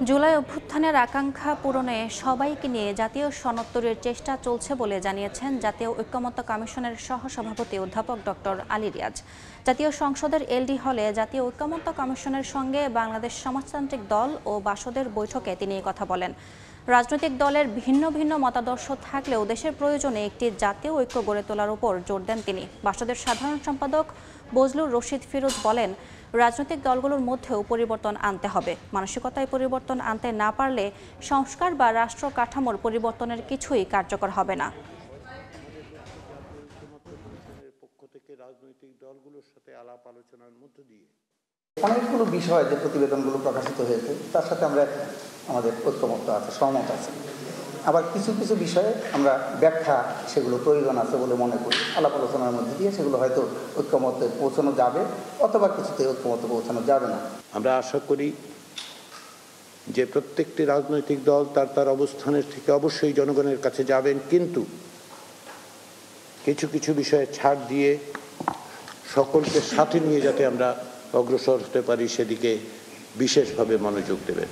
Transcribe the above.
জুলাই অভ্যুত্থানের আকাঙ্ক্ষা পূরণে সবাইকে নিয়ে জাতীয় সনদ তৈরির চেষ্টা চলছে বলে জানিয়েছেন জাতীয় ঐক্যমত্য কমিশনের সহসভাপতি অধ্যাপক ডক্টর আলী রিয়াজ। জাতীয় সংসদের এলডি হলে জাতীয় ঐক্যমত্য কমিশনের সঙ্গে বাংলাদেশ সমাজতান্ত্রিক দল ও বাসদের বৈঠকে তিনি এই কথা বলেন। রাজনৈতিক দলের ভিন্ন ভিন্ন মতাদর্শ থাকলেও দেশের প্রয়োজনে একটি জাতীয় ঐক্য গড়ে তোলার উপর জোর দেন তিনি। বাসদের সাধারণ সম্পাদক বজলুর রশিদ ফিরোজ বলেন, রাজনৈতিক দলগুলোর মধ্যেও পরিবর্তন আনতে হবে। মানসিকতায় পরিবর্তন আনতে না পারলে সংস্কার বা রাষ্ট্র কাঠামোর পরিবর্তনের কিছুই কার্যকর হবে না। রাজনৈতিক দলগুলোর সাথে আলাপ আলোচনার মধ্য দিয়ে অনেকগুলো বিষয় যে প্রতিবেদনগুলো প্রকাশিত হয়েছে তার সাথে আমরা আমাদের ঐক্যমত্য আছে, সহমত আছে। আবার কিছু কিছু বিষয়ে আমরা ব্যাখ্যা সেগুলো প্রয়োজন আছে বলে মনে করি। আলাপ আলোচনার মধ্যে দিয়ে সেগুলো হয়তো ঐক্যমত্যে পৌঁছানো যাবে অথবা কিছুতে ঐক্যমত্যে পৌঁছানো যাবে না। আমরা আশা করি যে প্রত্যেকটি রাজনৈতিক দল তার অবস্থানের থেকে অবশ্যই জনগণের কাছে যাবেন, কিন্তু কিছু কিছু বিষয়ে ছাড় দিয়ে সকলকে সাথে নিয়ে যাতে আমরা অগ্রসর হতে পারি সেদিকে বিশেষভাবে মনোযোগ দেবেন।